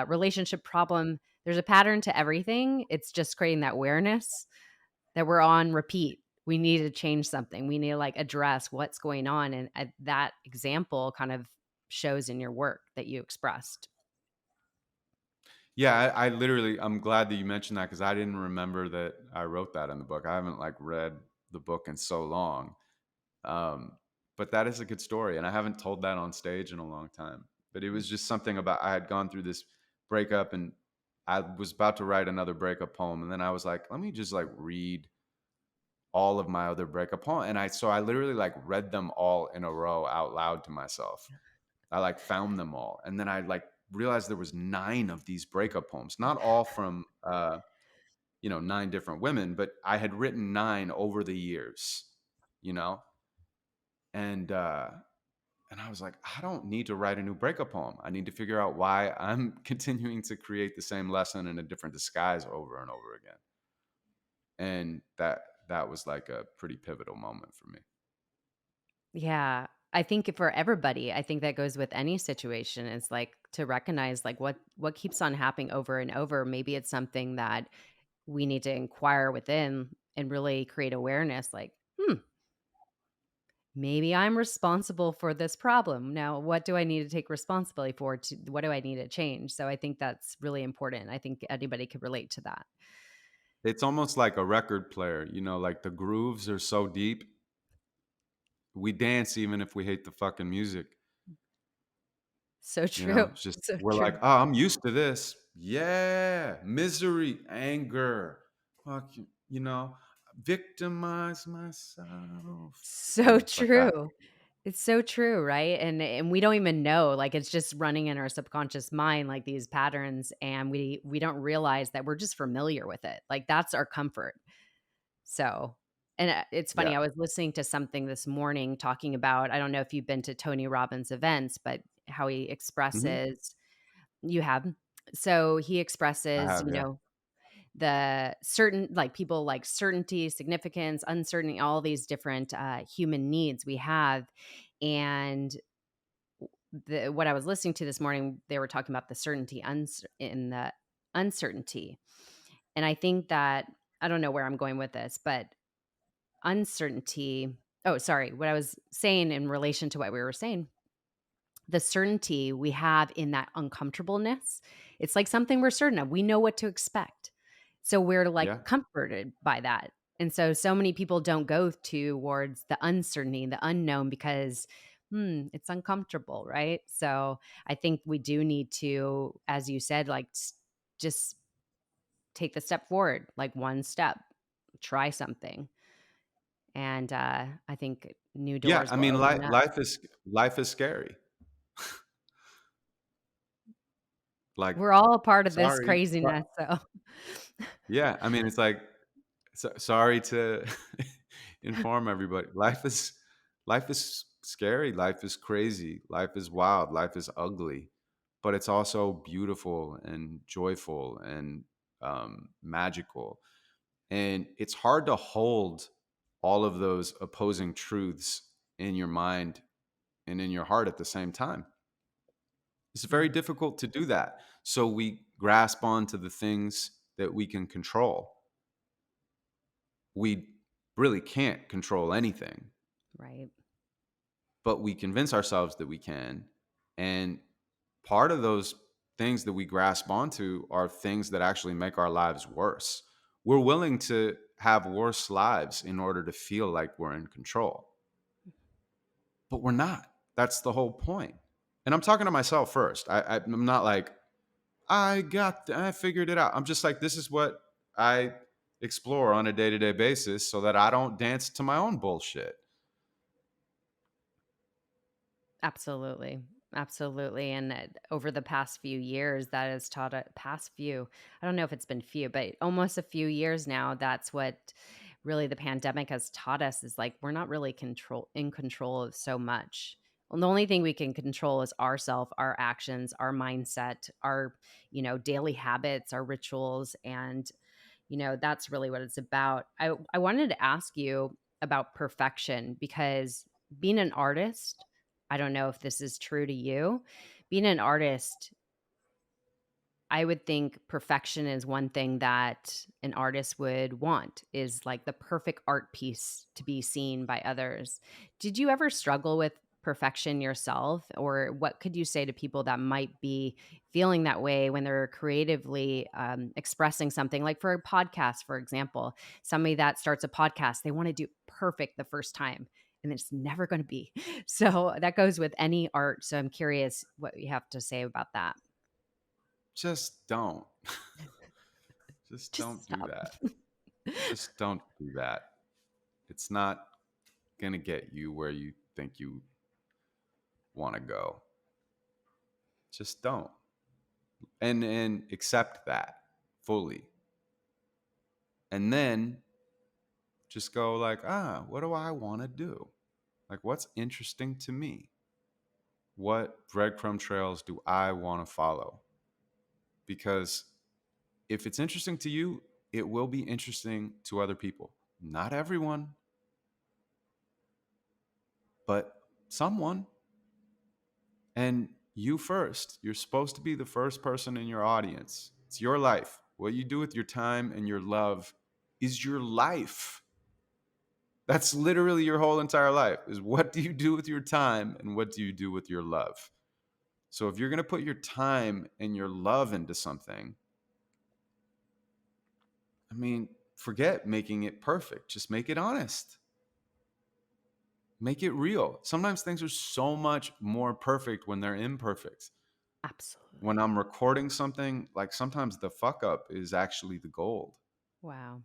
relationship problem, there's a pattern to everything. It's just creating that awareness that we're on repeat. We need to change something. We need to like address what's going on. And that example kind of shows in your work that you expressed. Yeah, I literally, I'm glad that you mentioned that, because I didn't remember that I wrote that in the book. I haven't like read the book in so long. Um, but that is a good story, and I haven't told that on stage in a long time. But it was just something about, I had gone through this breakup, and I was about to write another breakup poem, and then I was like, let me just like read all of my other breakup poems, and I literally like read them all in a row out loud to myself. I like found them all, and then I like realized there was 9 of these breakup poems, not all from 9 different women, but I had written 9 over the years, you know, and uh, and I was like, I don't need to write a new breakup poem. I need to figure out why I'm continuing to create the same lesson in a different disguise over and over again. And that was like a pretty pivotal moment for me. Yeah. I think for everybody, I think that goes with any situation. It's like to recognize like what keeps on happening over and over. Maybe it's something that we need to inquire within and really create awareness like, maybe I'm responsible for this problem. Now, what do I need to take responsibility for? What do I need to change? So I think that's really important. I think anybody could relate to that. It's almost like a record player, like the grooves are so deep. We dance even if we hate the fucking music. So true. It's just, So we're like, true. oh, I'm used to this. Yeah, misery, anger, fuck, victimize myself. So It's like that. true. It's so true, right? And we don't even know, like, it's just running in our subconscious mind, like, these patterns, and we don't realize that we're just familiar with it. Like, that's our comfort. So and, it's funny, Yeah. I was listening to something this morning talking about I don't know if you've been to Tony Robbins events, but how he Hmm. expresses you have? So, he I expresses, have, yeah. the certain like, people like certainty, significance, uncertainty, all these different, human needs we have, and what I was listening to this morning, they were talking about the certainty in the uncertainty. And I think that I don't know where I'm going with this, but uncertainty oh, sorry, what I was saying in relation to what we were saying, the certainty we have in that uncomfortableness, it's like something we're certain of. We know what to expect. So we're Yeah. like comforted by that. And so many people don't go towards the uncertainty, the unknown because it's uncomfortable, right? So I think we do need to, as you said, like just take the step forward, like one step, try something. And I think new Yeah. doors I will mean, open up. life is scary. Like, We're all a part of this sorry. craziness. So Yeah. I mean, it's like, sorry to inform everybody. Life is scary. Life is crazy. Life is wild. Life is ugly, but it's also beautiful and joyful and magical. And it's hard to hold all of those opposing truths in your mind and in your heart at the same time. It's very Mm, difficult to do that. So we grasp onto the things that we can control. We really can't control anything, right. but we convince ourselves that we can. And part of those things that we grasp onto are things that actually make our lives worse. We're willing to have worse lives in order to feel like we're in control, but we're not. That's the whole point. And I'm talking to myself first. I'm not like, I figured it out. I'm just like, this is what I explore on a day to day basis so that I don't dance to my own bullshit. Absolutely. Absolutely. And over the past few years, that has taught a past few, I don't know if it's been few, but almost a few years now, that's what really the pandemic has taught us is like we're not really in control of so much. Well, the only thing we can control is ourself, our actions, our mindset, our, daily habits, our rituals, and that's really what it's about. I wanted to ask you about perfection because being an artist, I don't know if this is true to you. Being an artist, I would think perfection is one thing that an artist would want is like the perfect art piece to be seen by others. Did you ever struggle with perfection yourself? Or what could you say to people that might be feeling that way when they're creatively expressing something? Like for a podcast, for example, somebody that starts a podcast, they want to do perfect the first time. And it's never going to be. So that goes with any art. So I'm curious what you have to say about that. Just don't. Just Just don't do stop. that. Just don't do that. It's not going to get you where you think you want to go. Just don't. And accept that fully. And then just go like, what do I want to do? Like, what's interesting to me? What breadcrumb trails do I want to follow? Because if it's interesting to you, it will be interesting to other people. Not everyone, but someone. And you first. You're supposed to be the first person in your audience. It's your life. What you do with your time and your love is your life. That's literally your whole entire life is what do you do with your time and what do you do with your love? So if you're going to put your time and your love into something, I mean, forget making it perfect. Just make it honest. Make it real. Sometimes things are so much more perfect when they're imperfect. When Absolutely. I'm recording something, like sometimes the fuck up is actually the gold. Wow.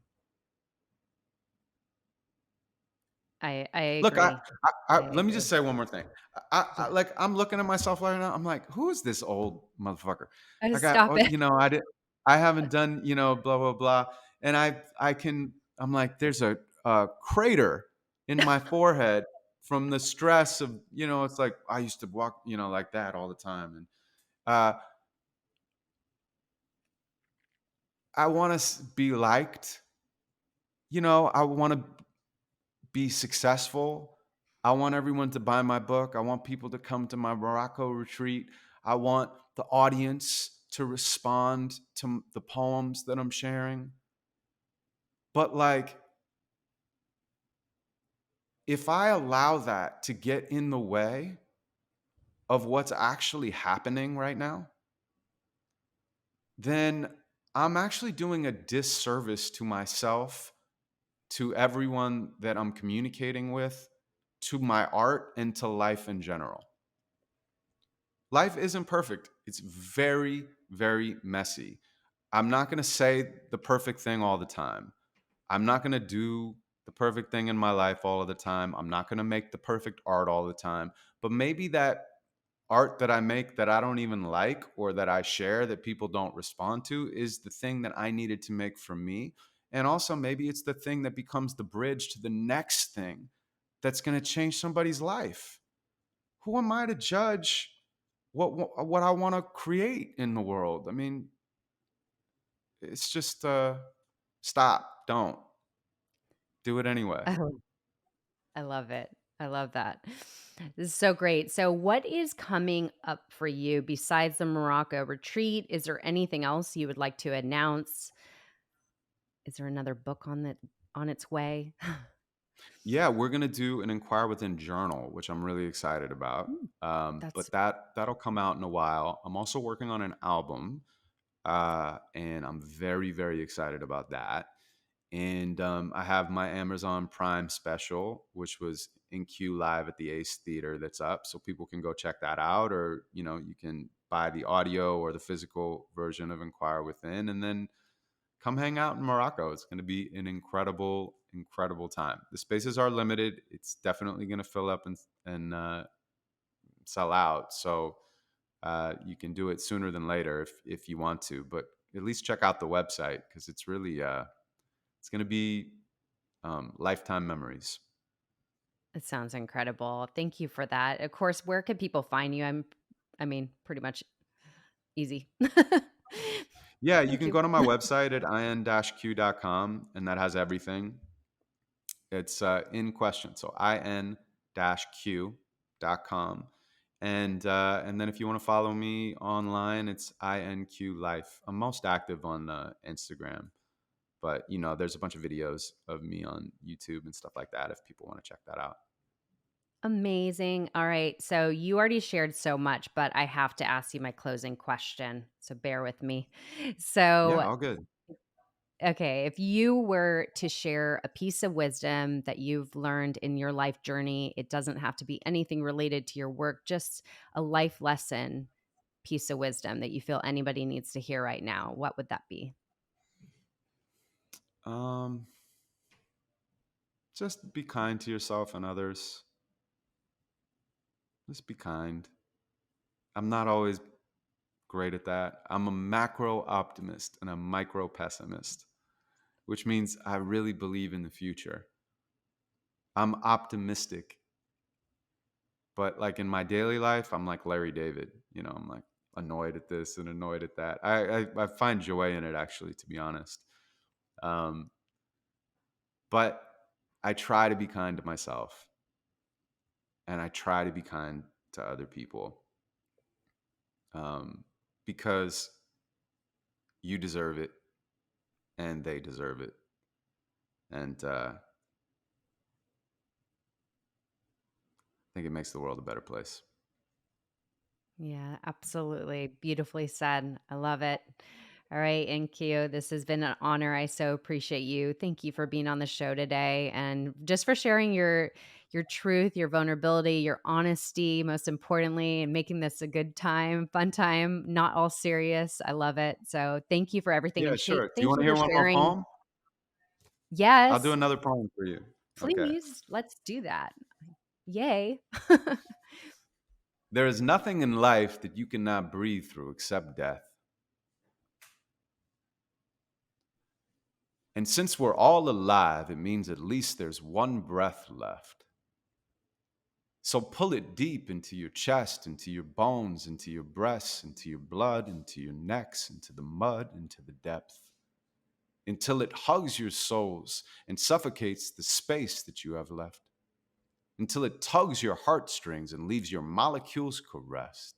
I Look, agree. I let me just agree. say one more thing. Yeah. Like, I'm looking at myself right now. I'm like, who is this old motherfucker? Oh, I got, stop it. I haven't done, blah blah blah, and I'm like, there's a crater in my forehead from the stress of, it's like I used to walk, like that all the time, and uh, I want to be liked. I want to be successful. I want everyone to buy my book. I want people to come to my Morocco retreat. I want the audience to respond to the poems that I'm sharing. But like, if I allow that to get in the way of what's actually happening right now, then I'm actually doing a disservice to myself, to everyone that I'm communicating with, to my art, and to life in general. Life isn't perfect. It's very, very messy. I'm not going to say the perfect thing all the time. I'm not going to do the perfect thing in my life all of the time. I'm not going to make the perfect art all the time. But maybe that art that I make that I don't even like, or that I share that people don't respond to, is the thing that I needed to make for me. And also, maybe it's the thing that becomes the bridge to the next thing that's going to change somebody's life. Who am I to judge what I want to create in the world? I mean, it's just stop, don't do it anyway. Oh, I love it. I love that. This is so great. So, what is coming up for you besides the Morocco retreat? Is there anything else you would like to announce? Is there another book on its way? Yeah, we're gonna do an Inquire Within journal, which I'm really excited about. Mm, But that's that'll come out in a while. I'm also working on an album, and I'm very very excited about that. And I have my Amazon Prime special, which was in queue live at the Ace Theater. That's up, so people can go check that out, or you can buy the audio or the physical version of Inquire Within, and then come hang out in Morocco. It's going to be an incredible, incredible time. The spaces are limited. It's definitely going to fill up and sell out. So you can do it sooner than later if you want to. But at least check out the website, because it's really it's going to be lifetime memories. it sounds incredible. Thank you for that. Of course, where can people find you? I mean, pretty much easy. Yeah, you Thank can you. go to my website at in-q.com, and that has everything. It's in question. So in-q.com. And then if you want to follow me online, it's INQ Life. I'm most active on Instagram, but there's a bunch of videos of me on YouTube and stuff like that if people want to check that out. Amazing. All right. So you already shared so much, but I have to ask you my closing question. So bear with me. Yeah, So, all good. okay, if you were to share a piece of wisdom that you've learned in your life journey, it doesn't have to be anything related to your work, just a life lesson piece of wisdom that you feel anybody needs to hear right now, what would that be? Um, just be kind to yourself and others. Just be kind. I'm not always great at that. I'm a macro optimist and a micro pessimist, which means I really believe in the future. I'm optimistic, but like in my daily life, I'm like Larry David. I'm like annoyed at this and annoyed at that. I find joy in it, actually, to be honest. Um, but I try to be kind to myself, and I try to be kind to other people, um, because you deserve it and they deserve it. And I think it makes the world a better place. Yeah, absolutely. Beautifully said. I love it. All right, Enkyo, this has been an honor. I so appreciate you. Thank you for being on the show today and just for sharing your truth, your vulnerability, your honesty, most importantly, and making this a good time, fun time, not all serious. I love it. So thank you for everything Yeah, and sure. Do you thank want to you hear for one more sharing. poem? I'll do Yes, another poem for you. Okay. Please, let's do that. Yay. There is nothing in life that you cannot breathe through except death. And since we're all alive, it means at least there's one breath left. So pull it deep into your chest, into your bones, into your breasts, into your blood, into your necks, into the mud, into the depth, until it hugs your souls and suffocates the space that you have left, until it tugs your heartstrings and leaves your molecules caressed.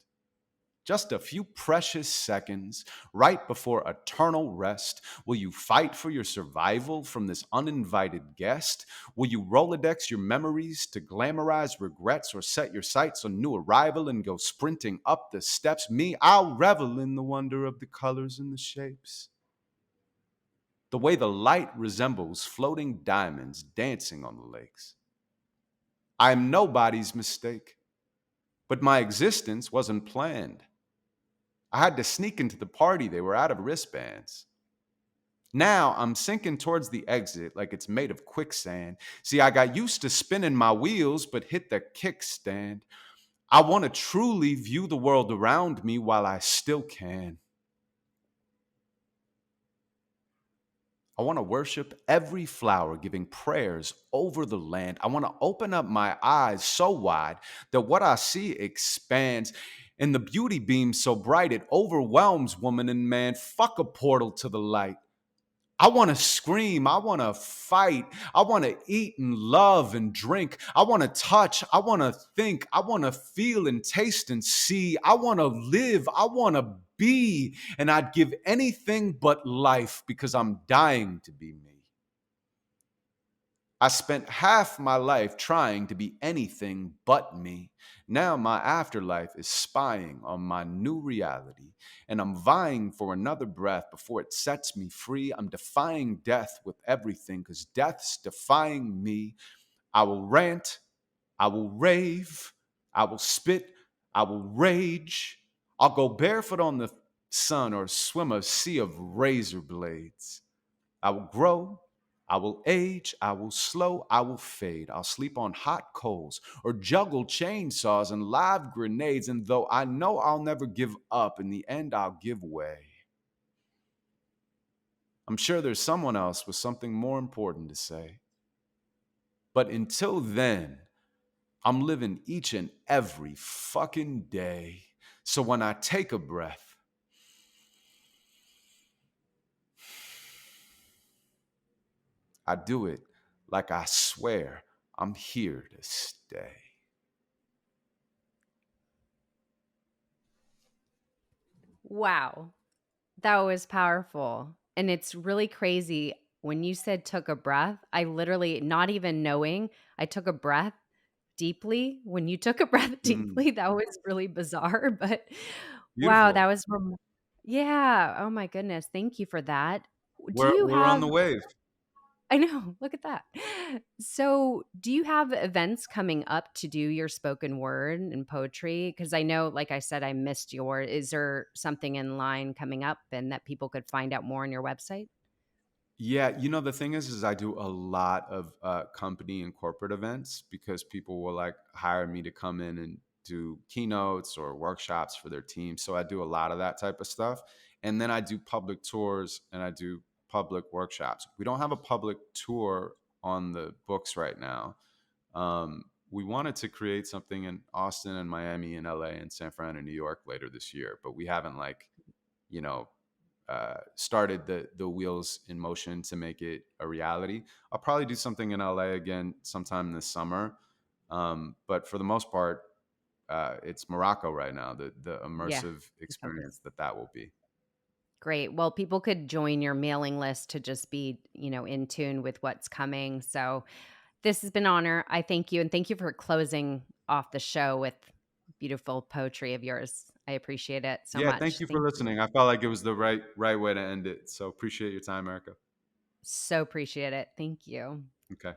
Just a few precious seconds right before eternal rest. Will you fight for your survival from this uninvited guest? Will you Rolodex your memories to glamorize regrets, or set your sights on new arrival and go sprinting up the steps? Me, I'll revel in the wonder of the colors and the shapes. The way the light resembles floating diamonds dancing on the lakes. I am nobody's mistake, but my existence wasn't planned. I had to sneak into the party. They were out of wristbands. Now I'm sinking towards the exit like it's made of quicksand. See, I got used to spinning my wheels, but hit the kickstand. I want to truly view the world around me while I still can. I want to worship every flower, giving prayers over the land. I want to open up my eyes so wide that what I see expands. And the beauty beams so bright it overwhelms woman and man. Fuck a portal to the light. I want to scream. I want to fight. I want to eat and love and drink. I want to touch. I want to think. I want to feel and taste and see. I want to live. I want to be. And I'd give anything but life because I'm dying to be me. I spent half my life trying to be anything but me. Now my afterlife is spying on my new reality, and I'm vying for another breath before it sets me free. I'm defying death with everything because death's defying me. I will rant, I will rave, I will spit, I will rage. I'll go barefoot on the sun or swim a sea of razor blades. I will grow, I will age, I will slow, I will fade. I'll sleep on hot coals or juggle chainsaws and live grenades. And though I know I'll never give up, in the end I'll give way. I'm sure there's someone else with something more important to say. But until then, I'm living each and every fucking day. So when I take a breath, I do it like I swear I'm here to stay. Wow. That was powerful. And it's really crazy. When you said took a breath, I literally, not even knowing, I took a breath deeply. When you took a breath Mm, deeply, that was really bizarre. But wow, beautiful. that was, yeah. Oh my goodness. Thank you for that. Do you We're on have, the wave. I know, look at that. So, do you have events coming up to do your spoken word and poetry? Because I know, like I said, I missed your. Is there something in line coming up and that people could find out more on your website? Yeah, the thing is I do a lot of company and corporate events because people will like hire me to come in and do keynotes or workshops for their team. So I do a lot of that type of stuff. And then I do public tours and I do public workshops. We don't have a public tour on the books right now. We wanted to create something in Austin and Miami and LA and San Fran and New York later this year, but we haven't you know, started the wheels in motion to make it a reality. I'll probably do something in LA again sometime this summer, but for the most part, it's Morocco right now. The Yeah, immersive I saw this. experience that will be. Great. Well, people could join your mailing list to just be, in tune with what's coming. So, this has been an honor. I thank you. And thank you for closing off the show with beautiful poetry of yours. I appreciate it so Yeah, thank much. you for Thank you. listening. I felt like it was the right way to end it. So appreciate your time, Erica. So appreciate it. Thank you. Okay.